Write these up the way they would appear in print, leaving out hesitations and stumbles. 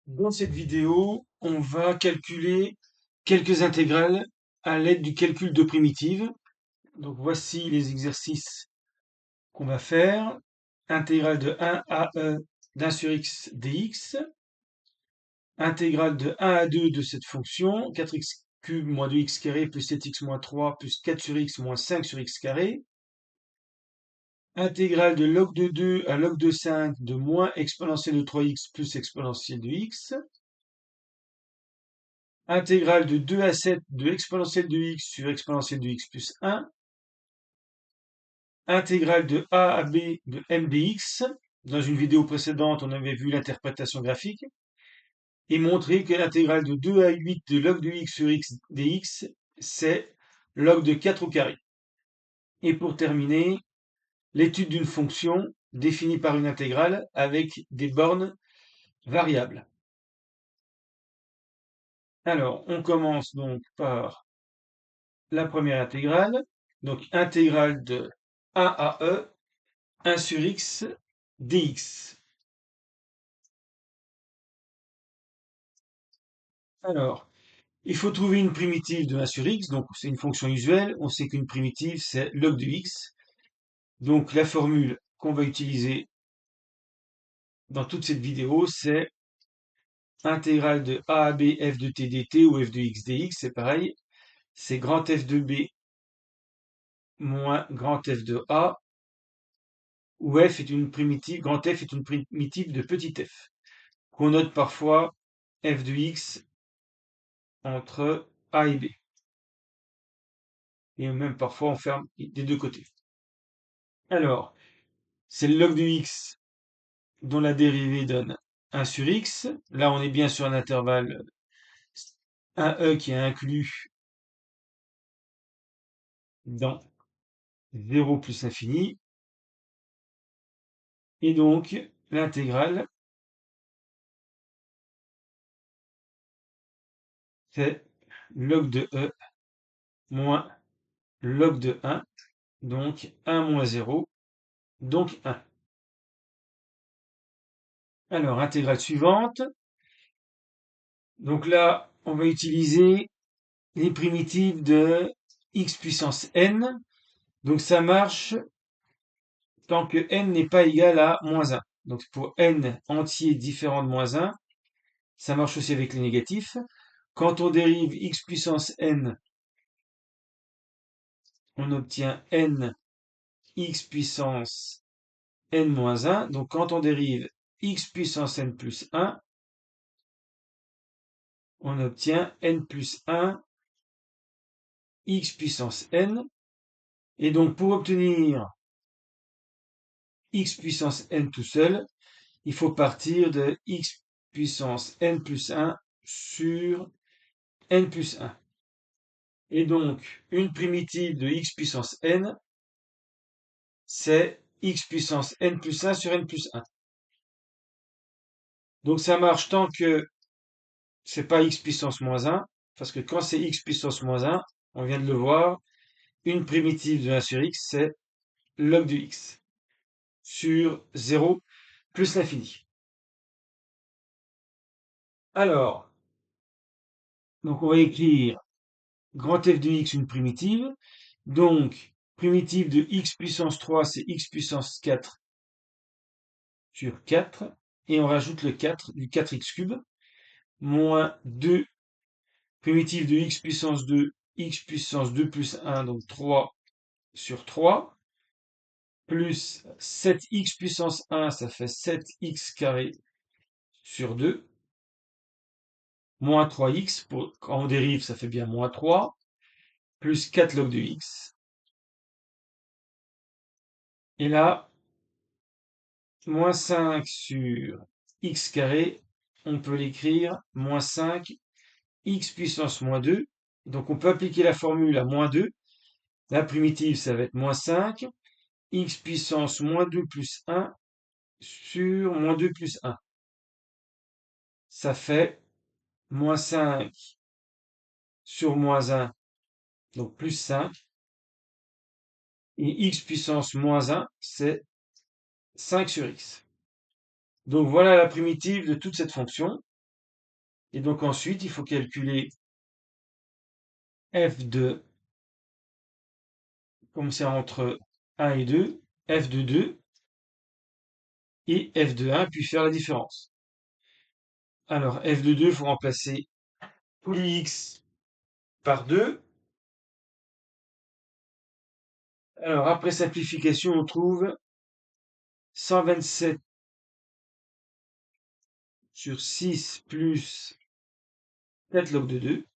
Dans cette vidéo, on va calculer quelques intégrales à l'aide du calcul de primitives. Donc voici les exercices qu'on va faire. Intégrale de 1 à e d'un sur x dx. Intégrale de 1 à 2 de cette fonction, 4x cube moins 2x carré plus 7x moins 3 plus 4 sur x moins 5 sur x carré. Intégrale de log de 2 à log de 5 de moins exponentielle de 3x plus exponentielle de x. Intégrale de 2 à 7 de exponentielle de x sur exponentielle de x plus 1. Intégrale de a à b de m dx. Dans une vidéo précédente, on avait vu l'interprétation graphique. Et montré que l'intégrale de 2 à 8 de log de x sur x dx, c'est log de 4 au carré. Et pour terminer, l'étude d'une fonction définie par une intégrale avec des bornes variables. Alors, on commence donc par la première intégrale. Donc, intégrale de 1 à e, 1 sur x dx. Alors, il faut trouver une primitive de 1 sur x, donc c'est une fonction usuelle. On sait qu'une primitive, c'est log de x. Donc, la formule qu'on va utiliser dans toute cette vidéo, c'est intégrale de a à b f de t dt ou f de x dx, c'est pareil. C'est grand F de b moins grand F de a, où f est une primitive, grand F est une primitive de petit f, qu'on note parfois f de x entre a et b. Et même parfois on ferme des deux côtés. Alors, c'est le log de x dont la dérivée donne 1 sur x. Là, on est bien sur un intervalle 1e qui est inclus dans 0 plus l'infini. Et donc, l'intégrale, c'est log de e moins log de 1, donc 1 moins 0, donc 1. Alors, intégrale suivante. Donc là, on va utiliser les primitives de x puissance n. Donc ça marche tant que n n'est pas égal à moins 1. Donc pour n entier différent de moins 1, ça marche aussi avec les négatifs. Quand on dérive x puissance n, on obtient n x puissance n moins 1. Donc quand on dérive x puissance n plus 1, on obtient n plus 1 x puissance n. Et donc pour obtenir x puissance n tout seul, il faut partir de x puissance n plus 1 sur n plus 1. Et donc, une primitive de x puissance n, c'est x puissance n plus 1 sur n plus 1. Donc ça marche tant que c'est pas x puissance moins 1, parce que quand c'est x puissance moins 1, on vient de le voir, une primitive de 1 sur x, c'est log de x sur 0 plus l'infini. Alors, donc on va écrire grand F de x, une primitive. Donc, primitive de x puissance 3, c'est x puissance 4 sur 4. Et on rajoute le 4 du 4x cube. Moins 2, primitive de x puissance 2, x puissance 2 plus 1, donc 3 sur 3. Plus 7x puissance 1, ça fait 7x carré sur 2. Moins 3x, quand on dérive, ça fait bien moins 3. Plus 4 log de x. Et là, moins 5 sur x carré, on peut l'écrire moins 5 x puissance moins 2. Donc on peut appliquer la formule à moins 2. La primitive, ça va être moins 5 x puissance moins 2 plus 1 sur moins 2 plus 1. Ça fait moins 5 sur moins 1, donc plus 5. Et x puissance moins 1, c'est 5 sur x. Donc voilà la primitive de toute cette fonction. Et donc ensuite, il faut calculer f de, comme c'est entre 1 et 2, f de 2 et f de 1, puis faire la différence. Alors, f de 2, il faut remplacer tous les x par 2. Alors, après simplification, on trouve 127 sur 6 plus 4 log de 2.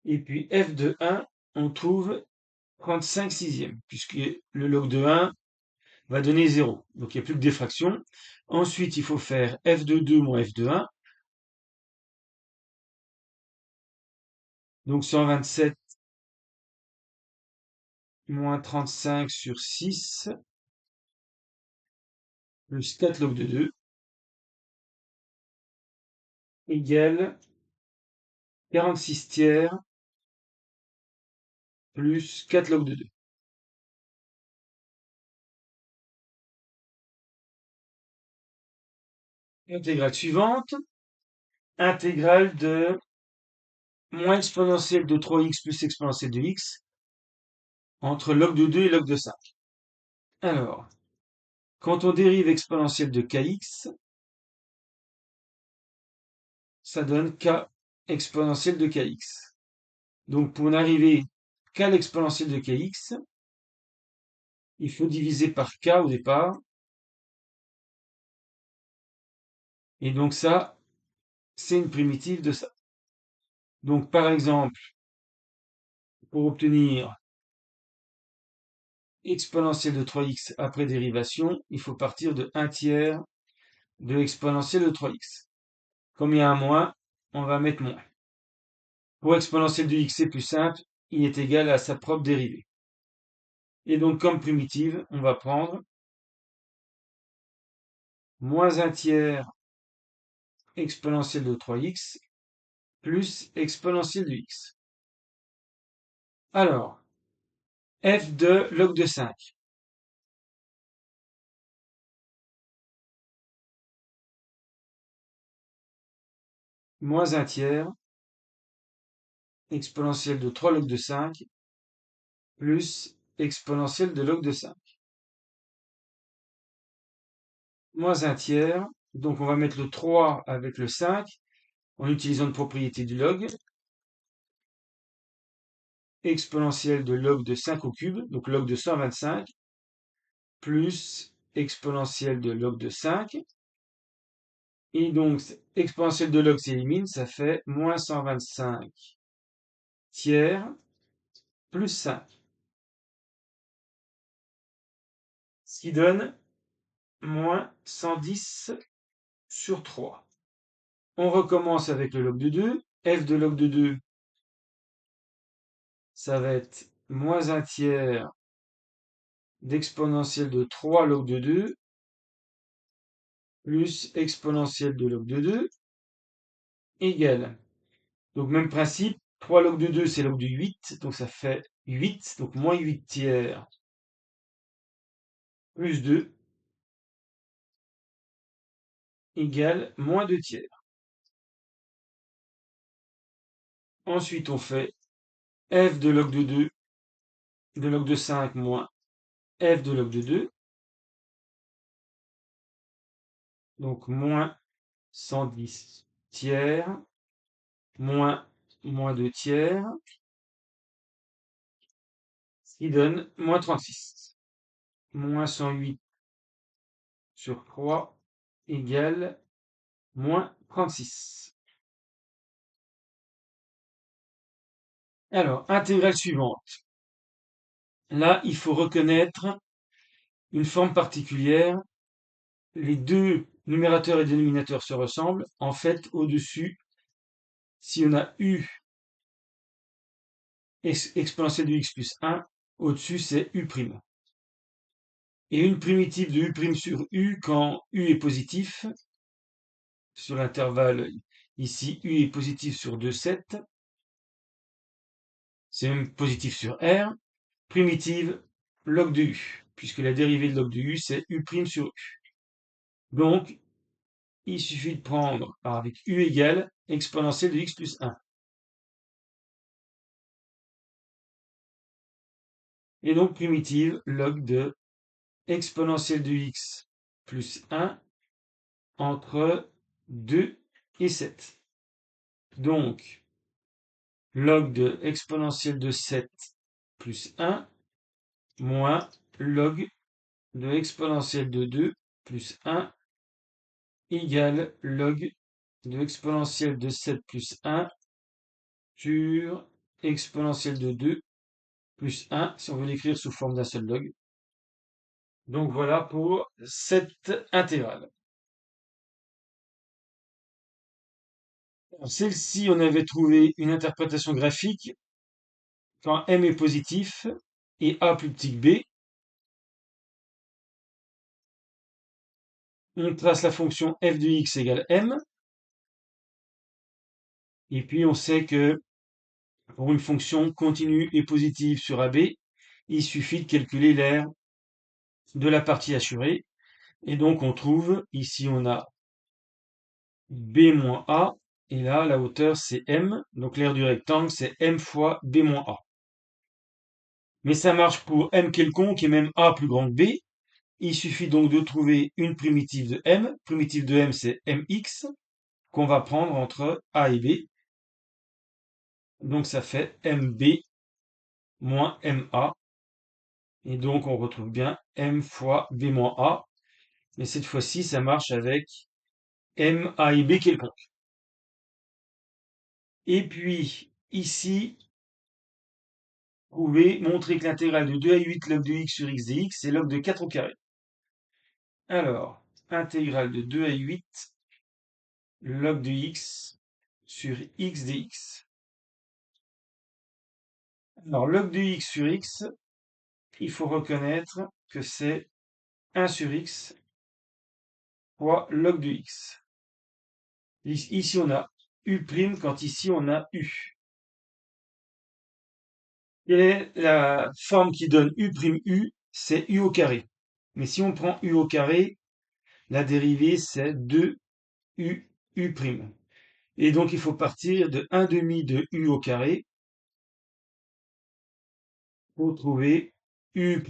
Et puis f de 1, on trouve 35 sixièmes, puisque le log de 1 va donner 0. Donc il n'y a plus que des fractions. Ensuite, il faut faire f de 2 moins f de 1. Donc 127 moins 35 sur 6 plus 4 log de 2 égale 46 tiers plus 4 log de 2. Intégrale suivante, intégrale de moins exponentielle de 3x plus exponentielle de x entre log de 2 et log de 5. Alors, quand on dérive exponentielle de kx, ça donne k exponentielle de kx. Donc pour n'arriver qu'à l'exponentielle de kx, il faut diviser par k au départ. Et donc ça, c'est une primitive de ça. Donc par exemple, pour obtenir exponentielle de 3x après dérivation, il faut partir de 1 tiers de exponentielle de 3x. Comme il y a un moins, on va mettre moins. Pour exponentielle de x, c'est plus simple, il est égal à sa propre dérivée. Et donc comme primitive, on va prendre moins 1 tiers exponentielle de 3x plus exponentielle de x. Alors, f de log de 5. Moins 1 tiers exponentielle de 3 log de 5 plus exponentielle de log de 5. Moins 1 tiers, donc on va mettre le 3 avec le 5 en utilisant une propriété du log. Exponentielle de log de 5 au cube, donc log de 125, plus exponentielle de log de 5. Et donc, exponentielle de log s'élimine, ça fait moins 125 tiers plus 5. Ce qui donne moins 110 sur 3. On recommence avec le log de 2. F de log de 2, ça va être moins 1 tiers d'exponentielle de 3 log de 2 plus exponentielle de log de 2 égale. Donc même principe, 3 log de 2 c'est log de 8, donc ça fait 8, donc moins 8 tiers plus 2 égale moins 2 tiers. Ensuite on fait f de log de 2 de log de 5 moins f de log de 2, donc moins 110 tiers moins moins 2 tiers, ce qui donne moins 36. Moins 108 sur 3 égale moins 36. Alors, intégrale suivante. Là, il faut reconnaître une forme particulière. Les deux numérateurs et dénominateurs se ressemblent. En fait, au-dessus, si on a u exponentielle de x plus 1, au-dessus, c'est u'. Et une primitive de u' sur u, quand u est positif, sur l'intervalle ici, u est positif sur 2, 7, c'est même positif sur r, primitive log de u, puisque la dérivée de log de u, c'est u' sur u. Donc, il suffit de prendre avec u égale exponentielle de x plus 1. Et donc primitive log de exponentielle de x plus 1 entre 2 et 7. Donc, log de exponentielle de 7 plus 1 moins log de exponentielle de 2 plus 1 égale log de exponentielle de 7 plus 1 sur exponentielle de 2 plus 1, si on veut l'écrire sous forme d'un seul log. Donc voilà pour cette intégrale. Celle-ci, on avait trouvé une interprétation graphique quand m est positif et a plus petit que b. On trace la fonction f de x égale m. Et puis on sait que pour une fonction continue et positive sur AB, il suffit de calculer l'aire de la partie assurée. Et donc on trouve, ici on a B moins A, et là la hauteur c'est M, donc l'aire du rectangle c'est M fois B moins A. Mais ça marche pour M quelconque et même A plus grand que B. Il suffit donc de trouver une primitive de M. Primitive de M c'est Mx, qu'on va prendre entre A et B. Donc ça fait MB moins MA. Et donc on retrouve bien M fois B moins A. Mais cette fois-ci, ça marche avec M, A et B quelconque. Et puis, ici, vous pouvez montrer que l'intégrale de 2 à 8 log de x sur x dx, c'est log de 4 au carré. Alors, intégrale de 2 à 8 log de x sur x dx. Alors, log de x sur x, il faut reconnaître que c'est 1 sur x fois log de x. Ici, on a u' quand ici, on a u. Quelle est la forme qui donne u', c'est u au carré. Mais si on prend u au carré, la dérivée c'est 2u, u'. Et donc il faut partir de 1 demi de u au carré pour trouver u'.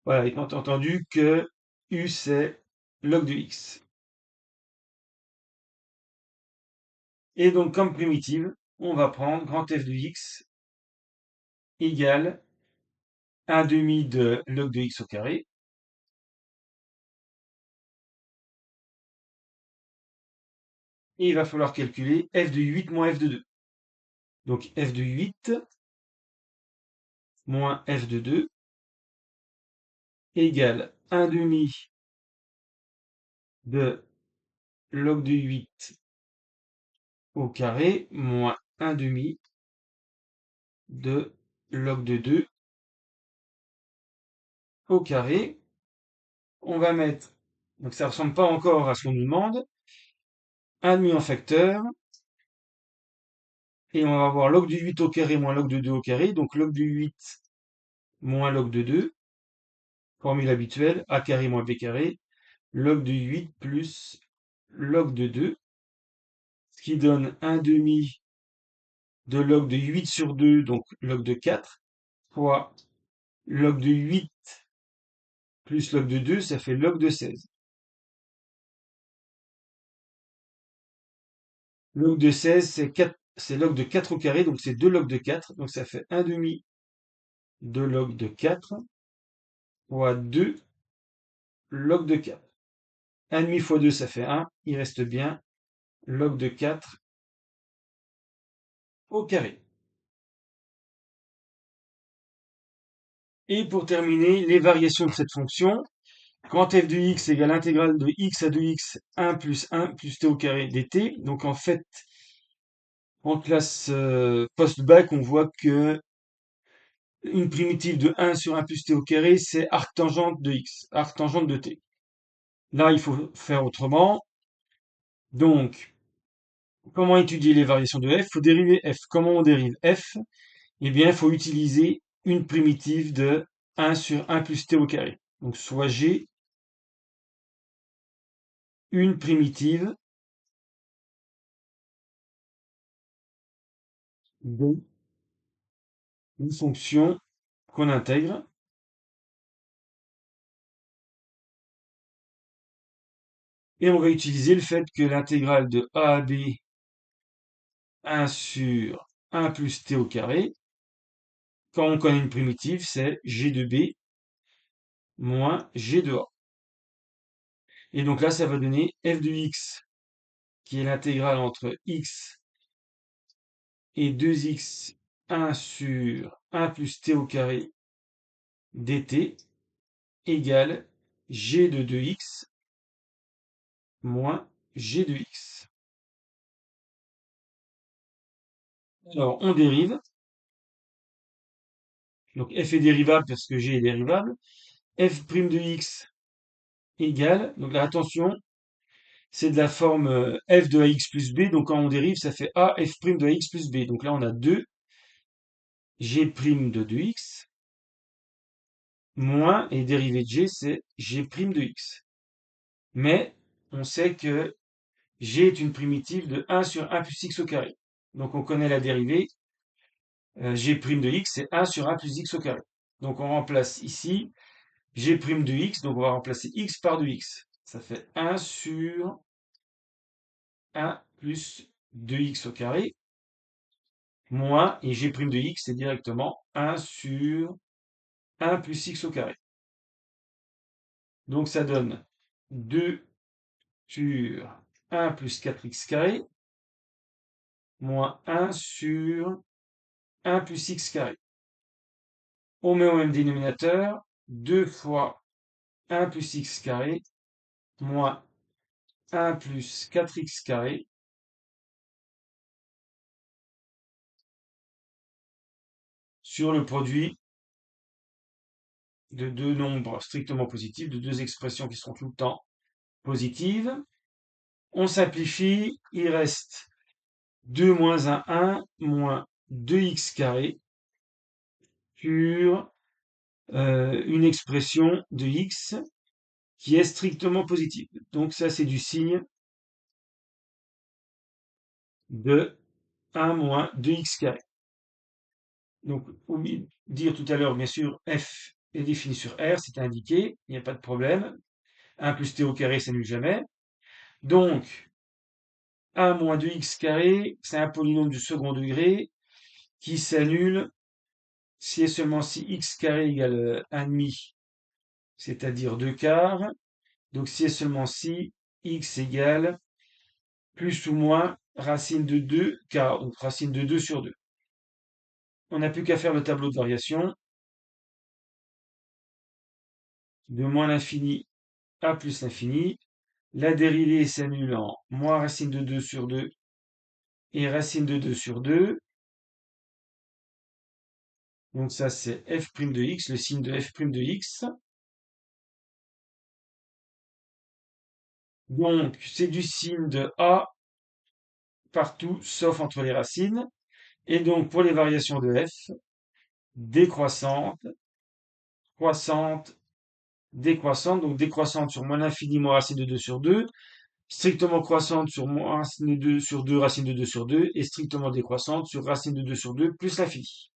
Voilà, étant entendu que u c'est log de x. Et donc comme primitive, on va prendre grand F de x égale 1 demi de log de x au carré. Et il va falloir calculer f de 8 moins f de 2. Donc f de 8 moins f de 2 égale 1 demi de log de 8 au carré moins 1 demi de log de 2 au carré. On va mettre, donc ça ne ressemble pas encore à ce qu'on nous demande, 1 demi en facteur, et on va avoir log de 8 au carré moins log de 2 au carré, donc log de 8 moins log de 2, formule habituelle, a carré moins b carré, log de 8 plus log de 2, ce qui donne 1 demi de log de 8 sur 2, donc log de 4, fois log de 8 plus log de 2, ça fait log de 16. Log de 16, c'est log de 4 au carré, donc c'est 2 log de 4, donc ça fait 1 demi de log de 4 fois 2 log de 4. 1 demi fois 2, ça fait 1, il reste bien log de 4 au carré. Et pour terminer, les variations de cette fonction, quand f de x égale l'intégrale de x à 2x 1 plus t au carré dt. Donc en fait, en classe post-bac, on voit que une primitive de 1 sur 1 plus t au carré, c'est arctangente de x, arctangente de t. Là, il faut faire autrement. Donc, comment étudier les variations de f? Il faut dériver f. Comment on dérive f? Eh bien, il faut utiliser une primitive de 1 sur 1 plus t au carré. Donc, soit g une primitive de une fonction qu'on intègre. Et on va utiliser le fait que l'intégrale de a à b 1 sur 1 plus t au carré, quand on connaît une primitive, c'est g de b moins g de a. Et donc là, ça va donner f de x, qui est l'intégrale entre x et 2x 1 sur 1 plus t au carré dt égale g de 2x moins g de x. Alors, on dérive. Donc, f est dérivable parce que g est dérivable. F' de x égale, donc là, attention, c'est de la forme f de ax plus b. Donc, quand on dérive, ça fait a f' de ax plus b. Donc là, on a 2 g' de 2x moins, et dérivé de g, c'est g' de x. Mais on sait que g est une primitive de 1 sur 1 plus x au carré. Donc on connaît la dérivée. G' de x, c'est 1 sur 1 plus x au carré. Donc on remplace ici g' de x, donc on va remplacer x par 2x. Ça fait 1 sur 1 plus 2x au carré, moins, et g' de x, c'est directement 1 sur 1 plus x au carré. Donc ça donne 2 sur 1 plus 4x carré, moins 1 sur 1 plus x carré. On met au même dénominateur 2 fois 1 plus x carré, moins 1 plus 4x carré, sur le produit de deux nombres strictement positifs, de deux expressions qui seront tout le temps positives. On simplifie, il reste 2 moins 1 moins 2x carré sur une expression de x qui est strictement positive. Donc ça, c'est du signe de 1 moins 2x carré. Donc, oublié de dire tout à l'heure, bien sûr, f est défini sur R, c'est indiqué, il n'y a pas de problème. 1 plus t au carré, ça n'annule jamais. Donc, 1 moins 2x carré, c'est un polynôme du second degré qui s'annule si et seulement si x carré égale 1,5, c'est-à-dire 2 quarts. Donc, si et seulement si x égale plus ou moins racine de 2 quarts, donc racine de 2 sur 2. On n'a plus qu'à faire le tableau de variation de moins l'infini à plus l'infini. La dérivée s'annule en moins racine de 2 sur 2 et racine de 2 sur 2. Donc ça, c'est f' de x, le signe de f' de x. Donc, c'est du signe de a partout, sauf entre les racines. Et donc, pour les variations de f, décroissante, croissante, décroissante. Donc, décroissante sur moins l'infini, moins racine de 2 sur 2. Strictement croissante sur moins racine de 2 sur 2, racine de 2 sur 2. Et strictement décroissante sur racine de 2 sur 2 plus l'infini.